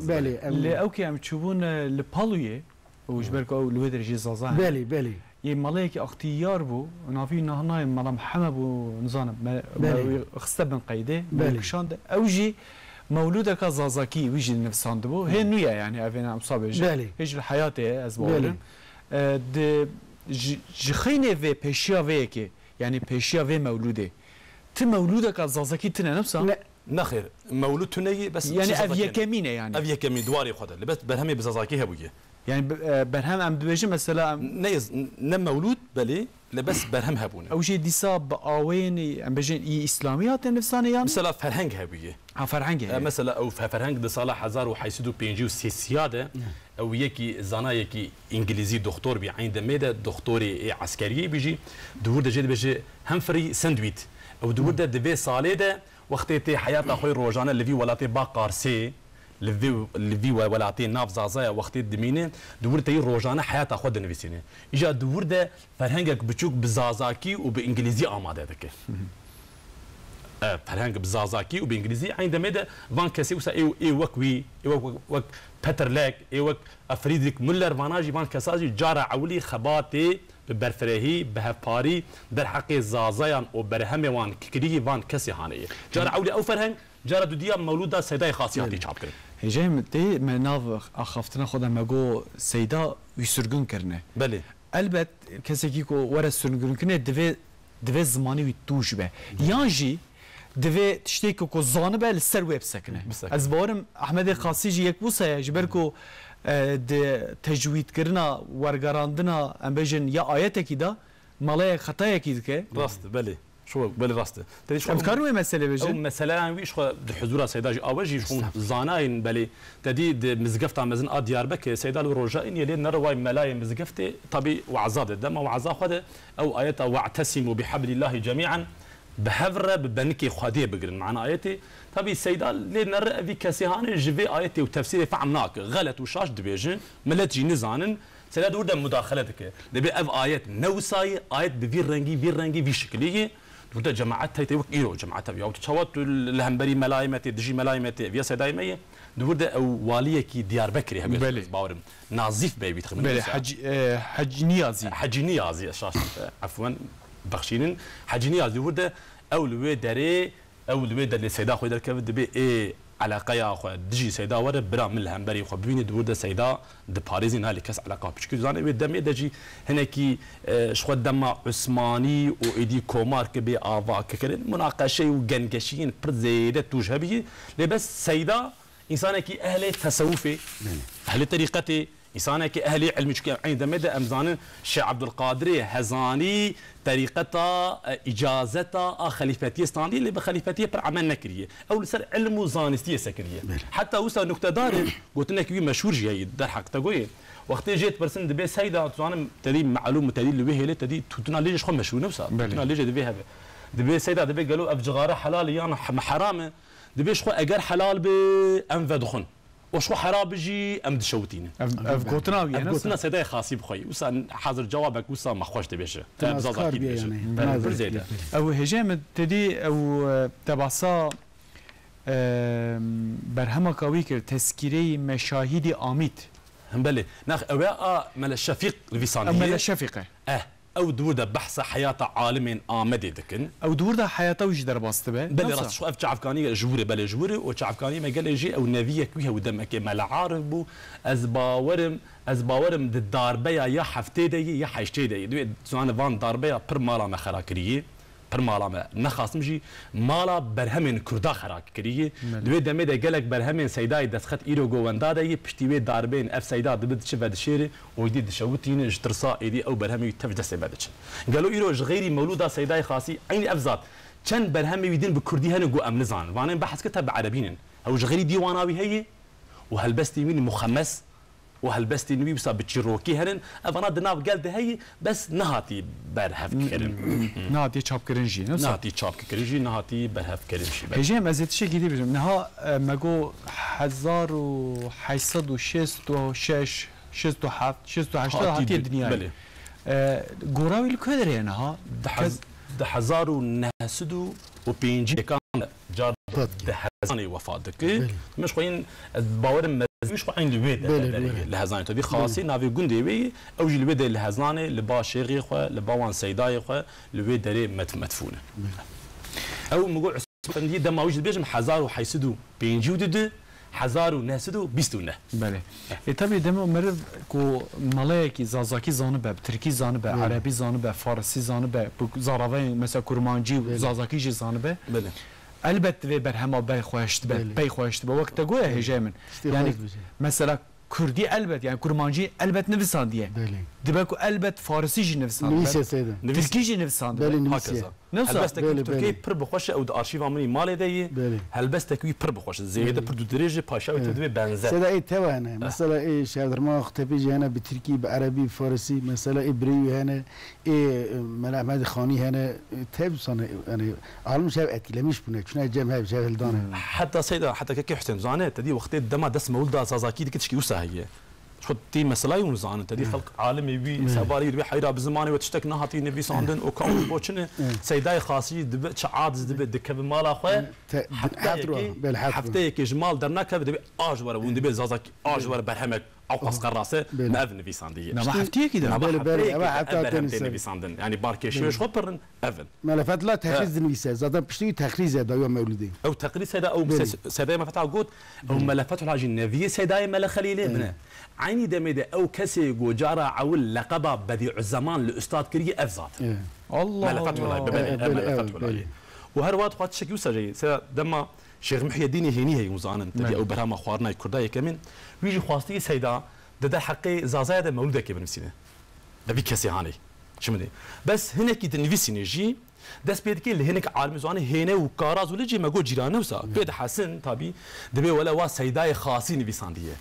بالي اللي اوكي عم تشوفون البالويه وجبرك او الودر جي زازان بالي ي ملاك اختيار بو نافي نهنا ملا محمد بو نزان خصه بن قيده بالكشاند اوجي مولودك زازاكي ويجي نفسان دبو هي نويا يعني افينا مصابج هيج الحياه ازبول د جخينه في بيشيا فيكي يعني بيشيا في مولوده ت مولودك زازاكي تنا نفسها لا خير مولود تني بس يعني افيا كمينه يعني افيا كمين دواري خدر بس برهمي بزازاكي هبويه يعني برهم ام دبيجي مثلا نيز نم مولود بلي لبس برهم هبونه او شيء ديساب اوين ام بيجي اسلاميات نفسانه يعني مثلا فرهنگ هبويه فرهنگ مثلا او فرهنگ د صالح 1550 سياده او يكي زانا يكي انجليزي دكتور بعين دميده دكتوري عسكري بيجي دور ده جد بيجي همفري ساندويت او دور ده دبي صالده وقتي حياه اخوي روجانا اللي في ولاتي باقارسي اللي ولاتي ناف زازا وقتي دمينه دور تي روجانا حياه اخو دنفسينه اجا دور ده فرهنگك بچوك بزازاكي وبانجليزي اماده دك فرهنگ بزازاكي وبانجليزي عندما ده فان كاسي وسا اي وكوي وك بيتر لاك اي وك فريدريك مولر فاناجي فان كاساجي جارة عولي خباتي ببرفرهي بهفاري در حق زازايان وبرهم وان كري فان كاسي هانيه جارة عولي او فرهنگ جارة دوديا مولودا سيداي خاصياتي چاپ کرد هجام تي مناف اخفتنا خودم مگو سيدا ويسرگن کرنه بله البت کسی کی کو ور سرگن کنه دوی زمانی وی توش به یانجی دوی تشتی کو زانه به سر ويب سکنه از بارم احمد خاصی جی یک بوسه جبرکو د تجوید کرنا ورگراندنا ام بجن یا آیت کی دا مالای خطا کی که راست بله شو بل راسته تدي شو افكار مساله او بجد مثلا ويش خو حضور سيداج اوجي شو زاناين بلي تدي مزقفتا مزن ديار بك سيدال روجاين يلي نرواي ملاي مزقفتي طبي وعزاد الدم وعزا خد او ايات واعتصموا بحبل الله جميعا بهفره ببنكي خديه بقرن معنا ايتي طبي سيدال لي نر في كاسيهان جفي ايتي وتفسيري فعمناك غلط وشاش دبيجن ملتجي نزانن سيدال ورده مداخلتك دبي اف ايات نوساي ايات بفير رنجي في شكليه ورده جماعات هي توك ايرو جماعات بيو تشوت الهمبري ملايمتي دجي ملايمتي في سدايميه ورده او واليه كي ديار بكري هم باورم نازيف بيبي تخمن حج نيازي شاش عفوا بخشينن حج نيازي ورده اولوي دري اولوي در سيدا خو در كبد دبي اي علاقه يا اخو دجي سيدا ور برا من الهمبري خو بيني دورده سيدا د باريزين هالي كاس علاقه بشكل زاني دمي دجي هناكي شخو دم عثماني وايدي كومار كبي افا ككل مناقشه وجنجشين برزيده توجهبي لبس سيدا انسانك اهل تصوفي اهل طريقتي انسانك اهل علم عين دمد امزان الشيخ عبد القادر هزاني طريقته اجازته خليفتيه استاندي اللي بخليفتيه بر عمل نكريه او لسر علم وزانستيه سكريه حتى وسا نكته دار قلت لك مشهور جاي ضحك تقول وقت جيت برسن دبي سيدا تزانم تدي معلومه تدي اللي وهي تدي توتنا ليش خو مشهور نفسها توتنا ليش دبي هذا دبي سيدا دبي قالوا افجغاره حلال يانا حرامه دبي شخو اجر حلال بام فدخن وشو حرام بيجي ام دشوتين افكوتنا يعني افكوتنا سيداي خاصي بخوي وسا حاضر جوابك وسا ما خوش تبيش تبزاز اكيد يعني او هجام تدي او تبعصا برهمه قوي كر تذكيري مشاهد عميد هم بلي ناخ اويا مال الشفيق الفيسانيه مال الشفيقه او دورده بحث حياه عالم آمدي دكن او دورده حياته وش درباست به بلي راس شو اف شعفكاني جوري بلي جوري وشعفكاني ما قال يجي او نبيه كويه ودمك مال عارف بو ازباورم د داربيا يا حفتي دي يا حيشتي دي زوان فان داربيا بر مالا ما خراكريه بر مالا ما نخاص مجي مالا برهمن كردا خراكريه دوي دمي ده قالك برهمن سيداي دسخت ايرو جواندا دي بشتي داربين اف سيدا دبد شفد شيري ويدي شوتين اجترصا ايدي او برهمي تفجد سبدش قالوا ايرو غيري مولودا سيداي خاصي عيني افزات كان برهمي يدين بكردي هنقو امنزان وانا بحث كتب بعربين او غيري ديواناوي هي وهلبستي مين مخمس وهلبستي نبي بس بتشروكي هرن افنا دناف قال هي بس نهاتي برهف كرن نهاتي تشاب كرنجي نهاتي تشاب كرنجي نهاتي برهف كرنجي هجام ازيت شي جديد بجم نها ماغو 1666 هاتي الدنيا بله غوراوي الكدر يعني ها ده 1900 وبينجي كان جار ده حزاني وفادك مش خوين باور مش خوين الويد لهزاني تبي خاصي نافي غوندي وي او جي الويد لهزاني لبا شيخي خو لباوان سيداي خو الويد دري مدفونه او مقول عسفندي دما وجد بيجم حزار وحيسدو بينجي ودد حزار وناسدو بيستونه بله طبعا دم مرد کو ملائکی زازاکی زانبه ترکی زانبه عربی زانبه فارسی زانبه زاراوی مثلا کرمانجی زازاکی جی زانبه بله البته و برهما بی خوشت به بی خوشت به وقت گوه هجامن يعني مثلا كردي البت يعني كرمانجي البت نفسان ديه دبكو البت فارسي جي نفسان نويسيا سيدا تركي جي نفسان هكذا هل بس تكوي تركي بر بخوش او ارشيف عمري مال دي هل بس تكوي بر بخوش زياده بر درجه باشا تدوي بنزا سيدا اي توانا مثلا اي شادر ما اختفي هنا بتركي بعربي فارسي مثلا ابري هنا اي ملا احمد خاني هنا تبصنا يعني عالم شاب اتكلمش بنا شنو جمع جاهل دانا حتى سيدا حتى كي حسين زانه تدي وقت الدم دس مولد سازاكي دكتشكي هي شو تي مسألة يونزان تدي خلق عالمي بي سباري بي حيرة بزماني وتشتك نهاتي نبي صندن وكون بوشنه سيداي خاصي دب شعاد دب دكب مال أخوه حفتى جمال درناك دبي آجور وندبي زازك آجور برهمك أو قصق راسه ما أفن في صندية ما حفتى كده ما حفتى نبي صندن يعني باركيش وش خبرن أفن ملفات لا تخريز النساء زاد بشتي تخريز هذا يوم مولدين أو تخريز هذا أو سيداي ما فتح قود أو ملفات الحاجة النبي سيداي ملا خليله منه عيني دميده او كسي جوجارا عول لقبه بديع الزمان لاستاذ كريه افزات الله ملفات ولا ملفات ولا وهروات قات شكيو سجي دما شيخ محي الدين هني هي وزان تبي او برهما خوارنا كرداي كمن ويجي خواستي سيدا ده حقي زازاده مولده كبن مسينه دبي كسي هاني شمدي بس هنا كي تنفيسي نجي دس بيد كي اللي هناك عالم زواني هنا وكاراز ولجي ما قول جيرانه وسا بيد حسن طبي دبي ولا وا سيداي خاصين بيسانديه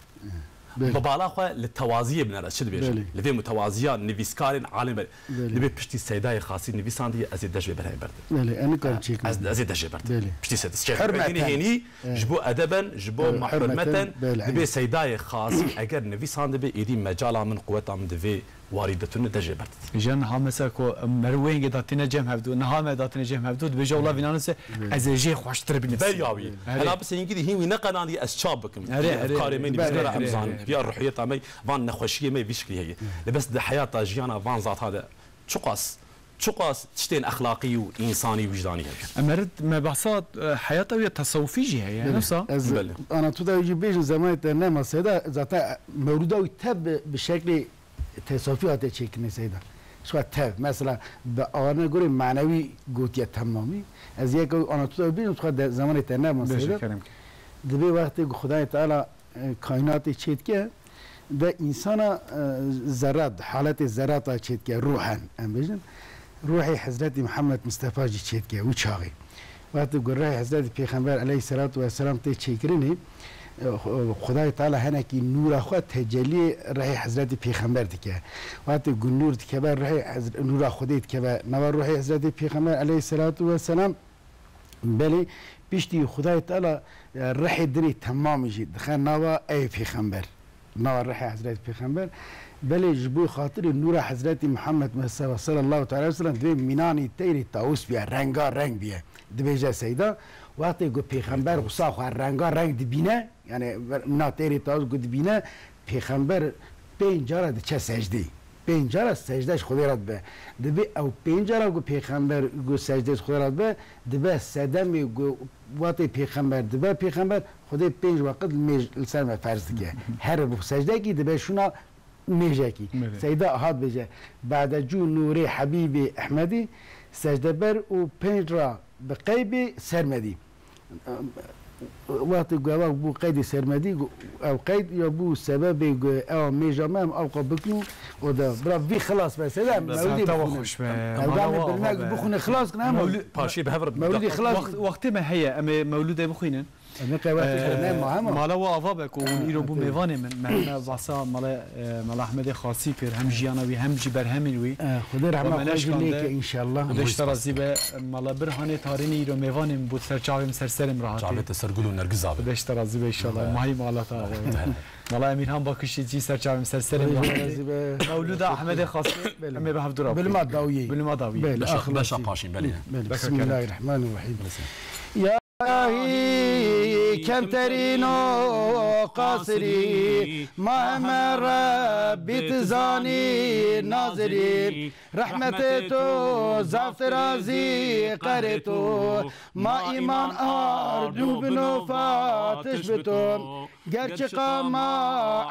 ببالا خو للتوازيه بنرس شد بيش لبي متوازيه نفيسكارين عالم لبي بشتي سيداي خاصين نفيسانديه ازيد دجبه براي برد بله انا كان شيك ازيد دجبه برد بشتي سدس هني جبو ادبا جبو حرمه لبي سيداي خاصين اگر نفيساند بي ايدي مجال من قوه من دفي واردتون دجبرت جن ها مثلا كو مروين قد تنجم هبدو نها ما دات نجم هبدو بجو الله فينانس ازجي خوشتر بنفسي بياوي انا بس ينقدي هي نقنا دي اسشابكم افكار مني بسرعه امزان يا الروحيه تاعي فان نخوشيه ما بيشكي هي بس ده حياه جيانا فان ذات هذا شقاس تشتين اخلاقي وانساني وجداني امرت ما بحصات حياته تصوفي جهه يعني نفسها انا تو يجي بيج زمان تنام سيدا ذات موروده تب بشكل تصوفيات چیکنی سیدا شو تف مثلا به آن گوری معنوی گویی تمامی از یک آن تو ببینیم تو زمان تنه ما سیدا دبی وقتی خدای تعالی کائنات چید که ده انسان ذرات حالت ذرات چید که روحن ام بجن روحی حضرت محمد مصطفی جی چید که و چاغی وقتی گوری حضرت پیغمبر علیه الصلاة و السلام تی چیکرینی خدای تعالی هنه کی نور خود تجلی راه حضرت پیغمبر دیگه وقتی نور دیگه بر راه نور خودی دیگه بر نور راه حضرت پیغمبر علیه الصلاة و السلام بله بیشتر خدای تعالی راه دری تمام جید دخل نور ای پیغمبر نور راه حضرت پیغمبر بله جبو خاطر نور حضرت محمد مصطفی صلی الله تعالی وسلم دوی مینانی تیری تاوس بیا رنگ بیا دبیجه سیدا وقتی گو پیغمبر غصاخ رنگا رنگ دبینه یعنی مناطری تاز گو دبینه پیغمبر پنجاره ده چه سجدی پنجاره سجدهش خودی رد به دبی او پنجاره گو پیغمبر گو سجدهش خودی رد به دبی سدمی گو وقتی پیغمبر دبی پیغمبر خودی پنج وقت لسر ما فرض دیگه هر بو سجده کی دبی شونا میجه کی سیدا هات بجه بعد جو نوری حبیب احمدی سجده بر و پنج را بقيبي سرمدي وقت جواب بو قيد سرمدي او قيد يبو سبب او ميجامام او قبكنو ودا برافي خلاص بس هذا مولدي توخش بخون خلاص كنا باشي بهفر مولدي خلاص وقت ما هي مولوده بخوينن مالا وافابك ويرو بو ميفاني من معنا بعصا مالا احمد خاصي بير هم جيانوي هم جبر همينوي خدي رحمه الله ان شاء الله دشترا زيبه مالا برهانه تاريني يرو ميفاني بود سرچاوم سرسرم راحت جابت سرگلو نرگز اب دشترا زيبه ان شاء الله ماهي مالا تا مالا امين هم باكشي جي سرچاوم سرسرم راحت مولود احمد خاصي امي بهفدرا بالماداوي باشا باشين بسم الله الرحمن الرحيم يا إلهي كم ترينو قاصري ما هم ربي تزاني ناظري رحمتتو زفترازي قريتو ما إيمان أرجو بنوفاتش بتو گرچه قاما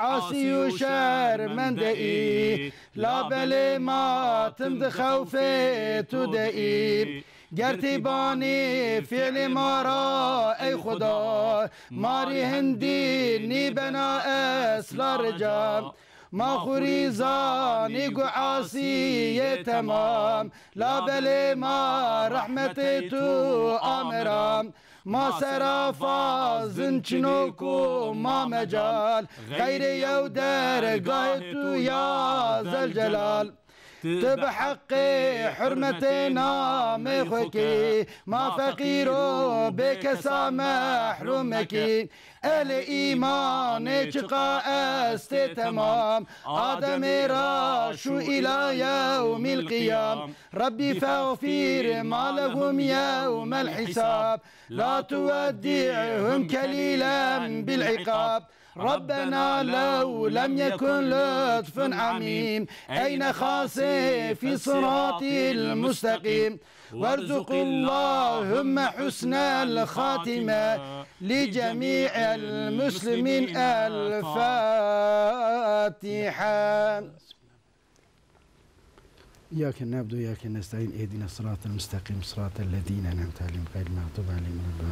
عاصي وشر من دئي لا بلي ما تمد خوفي تدئي گرتیبانی فعل ما را ای خدا ماری هندی نی بنا اصلا رجام ما خوریزانی گو عاصی تمام لا بلی ما رحمت تو آمرام ما سرافا زنچنوکو ما مجال غیر یو درگاه تو یا زلجلال تبحق حرمتنا مخوكي ما فقيرو بكسا محرومكي الإيمان چقا است تمام آدم راشو إلى يوم القيام ربي فاغفر ما لهم يوم الحساب لا تودعهم كليلا بالعقاب ربنا لو لم يكن لطف عميم أين خاصي في صراط المستقيم وارزق اللهم حسن الخاتمة لجميع المسلمين الفاتحة إياك نعبد وإياك نستعين اهدنا الصراط المستقيم صراط الذين أنعمت عليهم غير المغضوب عليهم